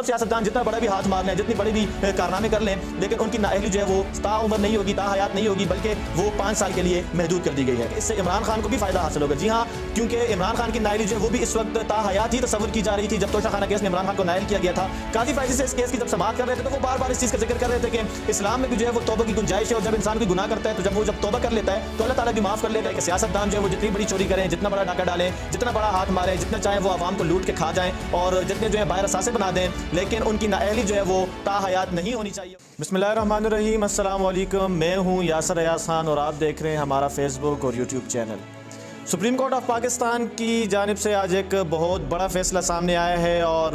सियासतदान जितना बड़ा भी हाथ मार लें, जितनी बड़ी भी कारनामे कर लें, लेकिन उनकी नाअहली जो है वो ताउम्र नहीं होगी, ताहयात नहीं होगी, बल्कि वो 5 साल के लिए महदूद कर दी गई है। इससे इमरान खान को भी फायदा हासिल होगा। जी हाँ, क्योंकि इमरान खान की नाअहली जो है वो भी इस वक्त ताहयात ही तस्वुर की जा रही थी। जब तोशाखाना केस में इमरान खान को नाअहल किया गया था, काजी फैजी से इस केस की जब समाअत कर रहे थे तो वो बार बार इस चीज़ का जिक्र कर रहे थे कि इस्लाम में भी जो है वो तौबा की गुंजाइश है, और जब इंसान कोई गुनाह करता है तो जब तौबा कर लेता है तो अल्लाह ताला भी माफ़ कर लेता है। कि सियासतदान जो है वो जितनी बड़ी चोरी करें, जितना बड़ा डाका डालें, जितना बड़ा हाथ मारें, जितना चाहें वो आवाम को लूट के खा जाएं और जितने जो है बाहर असासे बना दें, लेकिन उनकी नाअहली जो है वो ताहयात नहीं होनी चाहिए। बिस्मिल्लाहिर्रहमानिर्रहीम, अस्सलाम वालेकुम। मैं हूँ यासर अयाज खान और आप देख रहे हैं हमारा फेसबुक और YouTube channel. Supreme court of Pakistan की जानिब से आज एक बहुत बड़ा फ़ैसला सामने आया है, और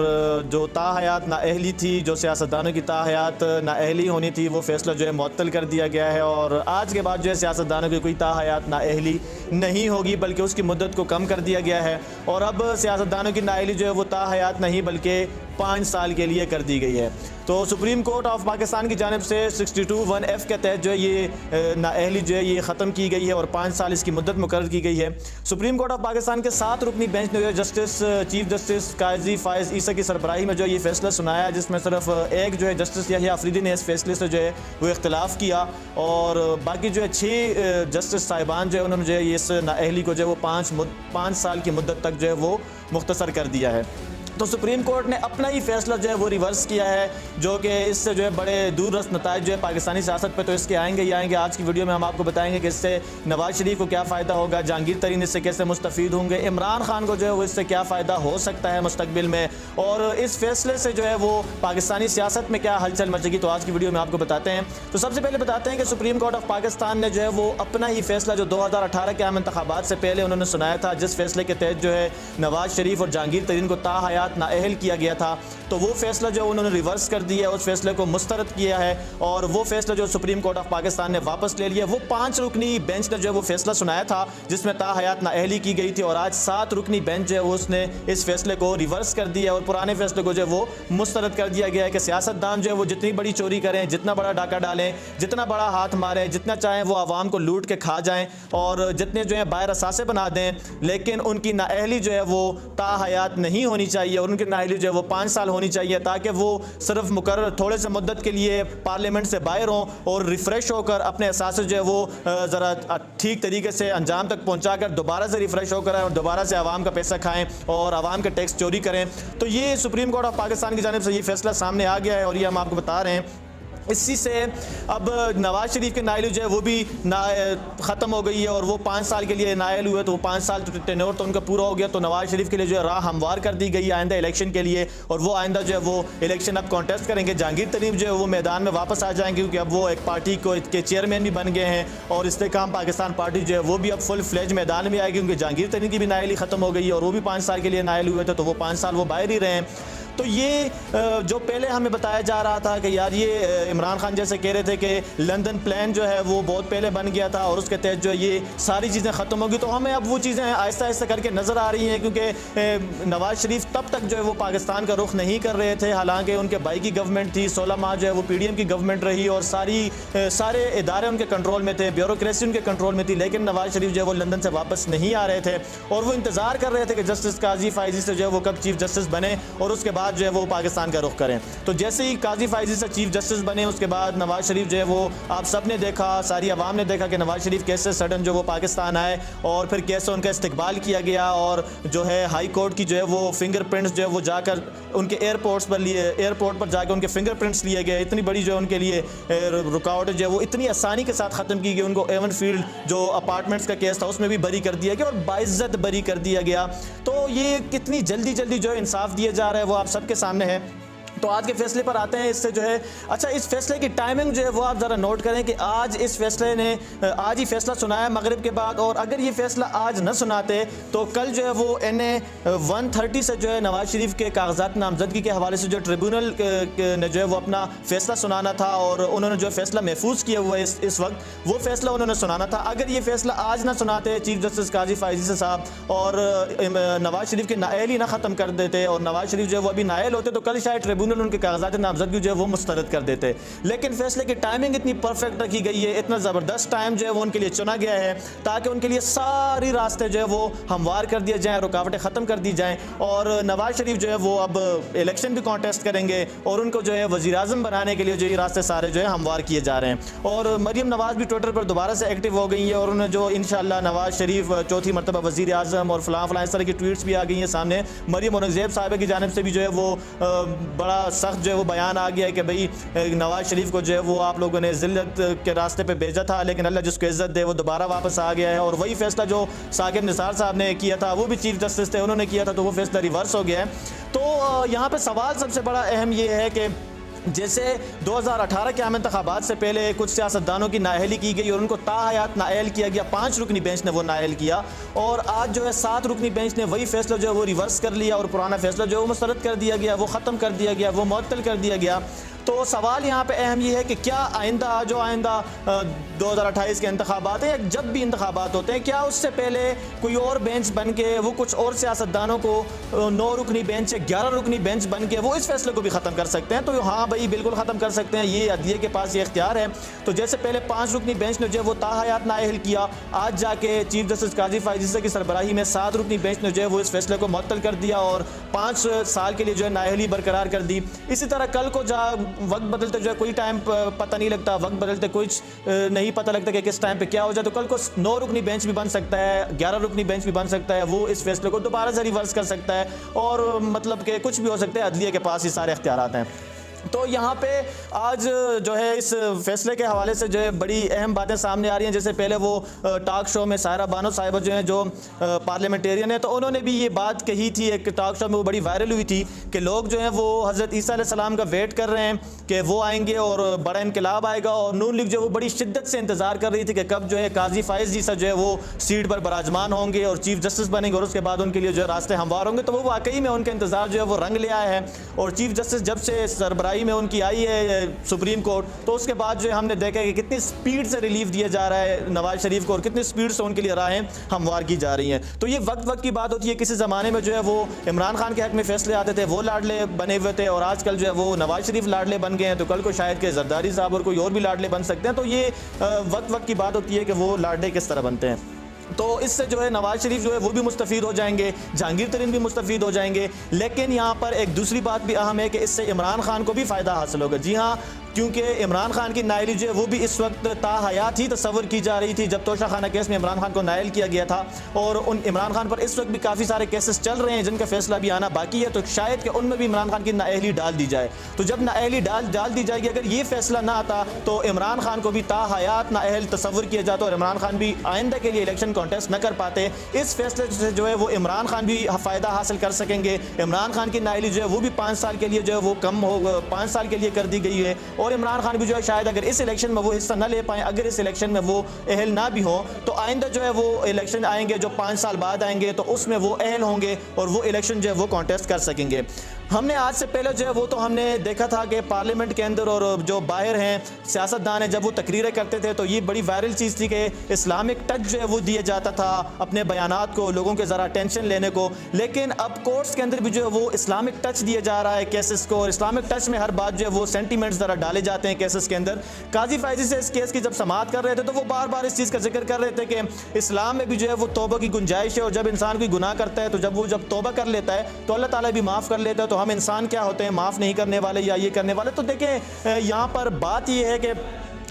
जो ताहयात नाअहली थी, जो सियासतदानों की ताहयात नाअहली होनी थी, वो फ़ैसला जो है मुअत्तल कर दिया गया है। और आज के बाद जो है सियासतदानों की कोई ताहयात नाअहली नहीं होगी, बल्कि उसकी मुद्दत को कम कर दिया गया है। और अब सियासतदानों की नाअहली जो है वो ताहयात नहीं बल्कि 5 साल के लिए कर दी गई है। तो सुप्रीम कोर्ट ऑफ पाकिस्तान की जानिब से 62(1)(f) के तहत जो है ये नाअहली जो है ये ख़त्म की गई है और 5 साल इसकी मुद्दत मुकर्रर की गई है। सुप्रीम कोर्ट ऑफ पाकिस्तान के 7 रुकनी बेंच ने जो जस्टिस चीफ जस्टिस काजी फ़ाइज़ ईसा की सरबराही में जो ये फ़ैसला सुनाया, जिसमें सिर्फ एक जो है जस्टिस याहिया अफरीदी ने इस फैसले से जो है वो इख्तिलाफ़ किया, और बाकी जो है 6 जस्टिस साहिबान जो है उन्होंने जो है इस नाअहली को जो है वो 5 साल की मुद्दत तक जो है वो मुख्तसर कर दिया है। तो सुप्रीम कोर्ट ने अपना ही फैसला जो है वो रिवर्स किया है, जो कि इससे जो है बड़े दूररस नताइज जो है पाकिस्तानी सियासत पे तो इसके आएंगे ही आएंगे। आज की वीडियो में हम आपको बताएंगे कि इससे नवाज शरीफ को क्या फ़ायदा होगा, जहांगीर तरीन इससे कैसे मुस्तफ़ीद होंगे, इमरान खान को जो है वो इससे क्या फ़ायदा हो सकता है मुस्तकबिल में, और इस फैसले से जो है वो पाकिस्तानी सियासत में क्या हलचल मचेगी। तो आज की वीडियो में आपको बताते हैं। तो सबसे पहले बताते हैं कि सुप्रीम कोर्ट ऑफ पाकिस्तान ने जो है वो अपना ही फैसला जो 2018 के आम इंतखाबात से पहले उन्होंने सुनाया था, जिस फैसले के तहत जो है नवाज शरीफ और जहांगीर तरीन को ताहयात नाअहल किया गया था, तो वो फैसला जो उन्होंने रिवर्स कर दिया, उस फैसले को मुस्तरद किया है, और वो फैसला जो सुप्रीम कोर्ट ऑफ पाकिस्तान ने वापस ले लिया। वो 5 रुकनी बेंच ने जो है वो फैसला सुनाया था जिसमें ताहयात नाअहली की गई थी, और आज 7 रुकनी बेंच जो है उसने इस फैसले को रिवर्स कर दिया और पुराने फैसले को जो है वो मुस्तरद कर दिया गया है कि सियासतदान जो है वो जितनी बड़ी चोरी करें, जितना बड़ा डाका डालें, जितना बड़ा हाथ मारें, जितना चाहें वो आवाम को लूट के खा जाएं और जितने जो है बाहर असासे बना दें, लेकिन उनकी नाअहली जो है वो ताहयात नहीं होनी चाहिए, और उनकी नाअहली जो है वो 5 साल होनी चाहिए, ताकि वो सिर्फ मुकर्रर थोड़े से मुद्दत के लिए पार्लियामेंट से बाहर हों और रिफ़्रेश होकर अपने एहसास जो है वो ज़रा ठीक तरीके से अंजाम तक पहुँचा कर दोबारा से रिफ़्रेश होकर और दोबारा से आवाम का पैसा खाएँ और आवाम के टैक्स चोरी करें। तो ये सुप्रीम कोर्ट ऑफ पाकिस्तान की जानिब से ये फैसला सामने आ गया है, और ये हम आपको बता रहे हैं। इसी से अब नवाज शरीफ के नाअहली जो है वो भी ख़त्म हो गई है, और वो 5 साल के लिए नाअहल हुए, तो वो 5 साल टेन्योर तो उनका पूरा हो गया। तो नवाज शरीफ के लिए जो है राह हमवार कर दी गई है आइंदा इलेक्शन के लिए, और वो आइंदा जो है वो इलेक्शन अब कॉन्टेस्ट करेंगे। जहांगीर तरीन जो है वो मैदान में वापस आ जाएंगे, क्योंकि अब वो एक पार्टी के चेयरमैन भी बन गए हैं, और इस्तेकाम पाकिस्तान पार्टी जो है वो भी अब फुल फ्लेज मैदान में आएगी, क्योंकि जहांगीर तरीन की भी नाअहली ख़त्म हो गई है और वो भी 5 साल के लिए नाअहल हुए थे, तो वो 5 साल वो बाहर ही रहे हैं। तो ये जो पहले हमें बताया जा रहा था कि यार ये इमरान खान जैसे कह रहे थे कि लंदन प्लान जो है वो बहुत पहले बन गया था और उसके तहत जो ये सारी चीज़ें ख़त्म होगी, तो हमें अब वो चीज़ें आहिस्ता आहिस्ता करके नज़र आ रही हैं, क्योंकि नवाज शरीफ तब तक जो है वो पाकिस्तान का रुख नहीं कर रहे थे। हालांकि उनके भाई की गवर्नमेंट थी, 16 माह जो है वो PDM की गवर्नमेंट रही, और सारे इदारे उनके कंट्रोल में थे, ब्यूरोक्रेसी उनके कंट्रोल में थी, लेकिन नवाज शरीफ जो है वो लंदन से वापस नहीं आ रहे थे, और वो इंतज़ार कर रहे थे कि जस्टिस काजी फ़ाइज़ी से जो है वो कब चीफ जस्टिस बने और उसके बाद जो है वो पाकिस्तान का रुख करें। तो जैसे ही काजी फ़ाइज़ी से चीफ जस्टिस बने, उसके बाद नवाज शरीफ जो है वो आप सब ने देखा, सारी आवाम ने देखा कि नवाज शरीफ कैसे सडन जो वो पाकिस्तान आए, और फिर कैसे उनका इस्तकबाल किया गया, और जो है हाई कोर्ट की जो है वो फिंगरप्रिंट्स जो है वो जाकर उनके एयरपोर्ट पर जाकर उनके फिंगरप्रिंट्स लिए गए। इतनी बड़ी जो है उनके लिए रुकावट जो है वो इतनी आसानी के साथ ख़त्म की गई। उनको एवन फील्ड जो अपार्टमेंट्स का केस था उसमें भी बरी कर दिया गया और बाइज्जत बरी कर दिया गया। तो ये कितनी जल्दी जो है इंसाफ दिया जा रहा है वो आप सबके सामने है। तो आज के फैसले पर आते हैं। इससे जो है अच्छा, इस फैसले की टाइमिंग जो है वो आप ज़रा नोट करें कि आज इस फैसले ने आज ही फैसला सुनाया मगरिब के बाद, और अगर ये फैसला आज न सुनाते तो कल जो है वो NA 130 से जो है नवाज शरीफ के कागजात नामजदगी के हवाले से जो ट्रिब्यूनल ने जो है वो अपना फैसला सुनाना था, और उन्होंने जो फैसला महफूज किया हुआ है इस वक्त वो फैसला उन्होंने सुनाना था। अगर ये फैसला आज ना सुनाते चीफ जस्टिस काजी फ़ाइज़ी साहब और नवाज शरीफ के नाअहल ही ना ख़त्म कर देते और नवाज शरीफ जो है वो अभी नाअहल होते, तो कल शायद ट्रिब्यूनल उनके कागजात नामजदगी जो है वो मुस्तरद कर देते। लेकिन फैसले की टाइमिंग इतनी परफेक्ट रखी गई है, इतना ज़बरदस्त टाइम जो है वो उनके लिए चुना गया है ताकि उनके लिए सारी रास्ते जो है वो हमवार कर दिए जाएँ, रुकावटें ख़त्म कर दी जाएँ। और नवाज शरीफ जो है वो अब इलेक्शन भी कॉन्टेस्ट करेंगे और उनको जो है वज़ीर आज़म बनाने के लिए जो ये रास्ते सारे जो है हमवार किए जा रहे हैं। और मरीम नवाज़ भी ट्विटर पर दोबारा से एक्टिव हो गई है और उन्हें जो इंशाअल्लाह नवाज शरीफ चौथी मरतबा वज़ीर आज़म और फ़लाँ इस तरह की ट्वीट्स भी आ गई हैं सामने। मरीम औरंगज़ेब साहिबा की जानिब से भी जो है वो बड़ा सख्त जो है वो बयान आ गया है कि भाई नवाज शरीफ को जो है वो आप लोगों ने ज़िल्लत के रास्ते पे भेजा था, लेकिन अल्लाह जिसको इज़्ज़त दे वो दोबारा वापस आ गया है। और वही फैसला जो साकिब निसार साहब ने किया था, वो भी चीफ जस्टिस थे, उन्होंने किया था, तो वो फैसला रिवर्स हो गया है। तो यहाँ पर सवाल सबसे बड़ा अहम ये है कि जैसे 2018 के आम इंतखाबात से पहले कुछ सियासतदानों की नाअहली की गई और उनको ताहयात नाअहल किया गया, 5 रुकनी बेंच ने वो नाअहल किया और आज जो है 7 रुकनी बेंच ने वही फैसला जो है वो रिवर्स कर लिया और पुराना फैसला जो है वो मुस्तरद कर दिया गया, वो ख़त्म कर दिया गया, वो मुअत्तल कर दिया गया। तो सवाल यहाँ पे अहम ये है कि क्या आइंदा 2028 के इंतखाबात हैं या जब भी इंतखाबात होते हैं, क्या उससे पहले कोई और बेंच बन के वो कुछ और सियासतदानों को 9 रुकनी बेंच या 11 रुकनी बेंच बन के वो इस फैसले को भी ख़त्म कर सकते हैं? तो हाँ भाई बिल्कुल ख़त्म कर सकते हैं, ये अदलिया के पास ये इख्तियार है। तो जैसे पहले 5 रुकनी बेंच ने जो है वो ताहयात नाअहल किया, आज जाके चीफ जस्टिस काजी फायज़ ईसा की सरबराही में 7 रुकनी बेंच ने जो है वो इस फैसले को मुअत्तल कर दिया और 5 साल के लिए जो है नाअहली बरकरार कर दी। इसी तरह कल को वक्त बदलते जो है कोई टाइम पता नहीं लगता, वक्त बदलते कुछ नहीं पता लगता कि किस टाइम पे क्या हो जाए। तो कल को 9 रुकनी बेंच भी बन सकता है, 11 रुकनी बेंच भी बन सकता है, वो इस फैसले को दोबारा से रिवर्स कर सकता है और मतलब कि कुछ भी हो सकता है। अदलिया के पास ये सारे इख्तियारात हैं। तो यहाँ पे आज जो है इस फैसले के हवाले से जो है बड़ी अहम बातें सामने आ रही हैं। जैसे पहले वो टॉक शो में सायरा बानो साहिबा जो हैं, जो पार्लियामेंटेरियन है, तो उन्होंने भी ये बात कही थी एक टॉक शो में, वो बड़ी वायरल हुई थी कि लोग जो हैं वो हज़रत ईसा अलैहिस्सलाम का वेट कर रहे हैं कि वो आएंगे और बड़ा इनकलाब आएगा। और नून लीग जो वो बड़ी शिद्दत से इंतज़ार कर रही थी कि कब जो है काजी फायज़ ईसा जो है वो सीट पर बराजमान होंगे और चीफ जस्टिस बनेंगे और उसके बाद उनके लिए जो है रास्ते हमवार होंगे। तो वो वाकई में उनका इंतज़ार जो है वो रंग ले आया है और चीफ जस्टिस जब से सरबराही में उनकी आई है सुप्रीम कोर्ट, तो उसके बाद जो है हमने देखा कि कितनी स्पीड से रिलीफ दिया जा रहा है नवाज शरीफ को और कितनी स्पीड से उनके लिए राहें हमवार की जा रही हैं। तो ये वक्त की बात होती है। किसी ज़माने में जो है वो इमरान खान के हक में फैसले आते थे, वो लाडले बने हुए थे और आजकल जो है वो नवाज शरीफ लाडले बन गए हैं, तो कल को शायद के जरदारी साहब और कोई और भी लाडले बन सकते हैं। तो ये वक्त की बात होती है कि वो लाडले किस तरह बनते हैं। तो इससे जो है नवाज शरीफ जो है वो भी मुस्तफ़ीद हो जाएंगे, जहांगीर तरीन भी मुस्तफ़ीद हो जाएंगे। लेकिन यहाँ पर एक दूसरी बात भी अहम है कि इससे इमरान खान को भी फ़ायदा हासिल होगा। जी हाँ, क्योंकि इमरान खान की नाअहली जो है वो भी इस वक्त ताहयात ही तस्वर की जा रही थी जब तोशा खाना केस में इमरान खान को नाअहल किया गया था और उन इमरान खान पर इस वक्त भी काफ़ी सारे केसेस चल रहे हैं जिनका फैसला भी आना बाकी है। तो शायद कि उनमें भी इमरान खान की नाअहली डाल दी जाए। तो जब नाअहली डाल दी जाएगी, अगर ये फैसला ना आता तो इमरान खान को भी ताहयात नाअहल तस्वर किया जाता और इमरान खान भी आइंदा के लिए इलेक्शन कॉन्टेस्ट न कर पाते। इस फैसले से जो है वो इमरान खान भी फ़ायदा हासिल कर सकेंगे। इमरान खान की नाअहली जो है वो भी 5 साल के लिए जो है वो कम हो 5 साल के लिए कर दी गई है और इमरान खान भी जो है शायद अगर इस इलेक्शन में वो हिस्सा न ले पाएँ, अगर इस इलेक्शन में वो अहल ना भी हों, तो आइंदा जो है वो इलेक्शन आएंगे जो 5 साल बाद आएंगे तो उसमें वो अहल होंगे और वो इलेक्शन जो है वो कॉन्टेस्ट कर सकेंगे। हमने आज से पहले जो है वो तो हमने देखा था कि पार्लियामेंट के अंदर और जो बाहर हैं सियासतदान हैं, जब वो तकरीरें करते थे तो ये बड़ी वायरल चीज़ थी कि इस्लामिक टच जो है वो दिया जाता था अपने बयानात को, लोगों के ज़रा टेंशन लेने को। लेकिन अब कोर्ट्स के अंदर भी जो है वो इस्लामिक टच दिया जा रहा है केसेस को और इस्लामिक टच में हर बात जो है वो सेंटीमेंट्स ज़रा डाले जाते हैं केसेस के अंदर। काजी फायज़ी से इस केस की जब समाअत कर रहे थे तो वो बार बार इस चीज़ का जिक्र कर रहे थे कि इस्लाम में भी जो है वो तौबा की गुंजाइश है और जब इंसान कोई गुनाह करता है तो जब तौबा कर लेता है तो अल्लाह ताला भी माफ़ कर लेता है। तो हम इंसान क्या होते हैं माफ़ नहीं करने वाले या ये करने वाले? तो देखें यहाँ पर बात ये है कि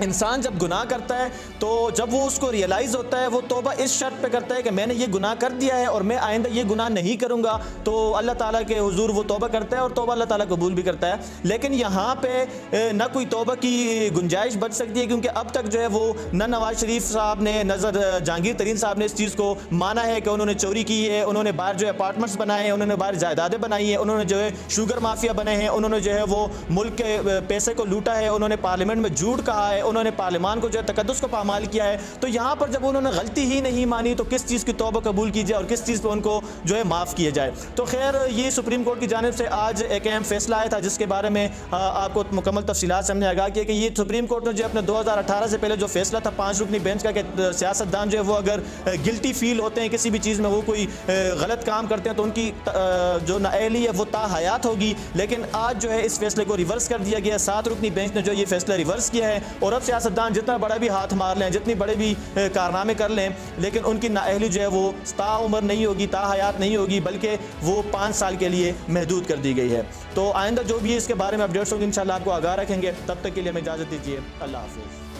इंसान जब गुनाह करता है तो जब वो उसको रियलाइज़ होता है वो तौबा इस शर्त पे करता है कि मैंने ये गुनाह कर दिया है और मैं आइंदा ये गुनाह नहीं करूँगा, तो अल्लाह ताला के हुजूर वो तौबा करता है और तौबा अल्लाह ताला कबूल भी करता है। लेकिन यहाँ पे ना कोई तौबा की गुंजाइश बच सकती है क्योंकि अब तक जो है वो न नवाज शरीफ साहब ने जहांगीर तरीन साहब ने इस चीज़ को माना है कि उन्होंने चोरी की है, उन्होंने बाहर जो है अपार्टमेंट्स बनाए हैं, उन्होंने बाहर जायदादें बनाई हैं, उन्होंने जो है शुगर माफिया बने हैं, उन्होंने जो है वो मुल्क के पैसे को लूटा है, उन्होंने पार्लियामेंट में झूठ कहा है, उन्होंने पार्लियामान को जो है तकद्दुस को पामाल किया है। तो यहाँ पर जब उन्होंने गलती ही नहीं मानी तो किस चीज़ की तौबा कबूल की जाए और किस चीज़ पर उनको जो है माफ़ किया जाए। तो खैर ये सुप्रीम कोर्ट की जानिब से आज एक अहम फैसला आया था जिसके बारे में आपको मुकम्मल तफसीलात से हमने आगाह किया कि ये सुप्रीम कोर्ट ने जो अपने 2018 से पहले जो फैसला था 5 रुकनी बेंच का कि सियासतदान जो है वो अगर गिल्टी फील होते हैं किसी भी चीज़ में, वो कोई गलत काम करते हैं तो उनकी जो नाअहली है वो ताहयात होगी। लेकिन आज जो है इस फैसले को रिवर्स कर दिया गया। 7 रुकनी बेंच ने जो ये फैसला रिवर्स किया है और अब सियासतदान जितना बड़ा भी हाथ मार लें, जितनी बड़े भी कारनामे कर लें, लेकिन उनकी नाअहली जो है वो ताउम्र नहीं होगी, ताहयात नहीं होगी, बल्कि वो 5 साल के लिए महदूद कर दी गई है। तो आइंदा जो भी इसके बारे में अपडेट्स होंगे इंशाल्लाह आपको आगाह रखेंगे। तब तक के लिए हमें इजाज़त दीजिए। अल्लाह हाफ़िज़।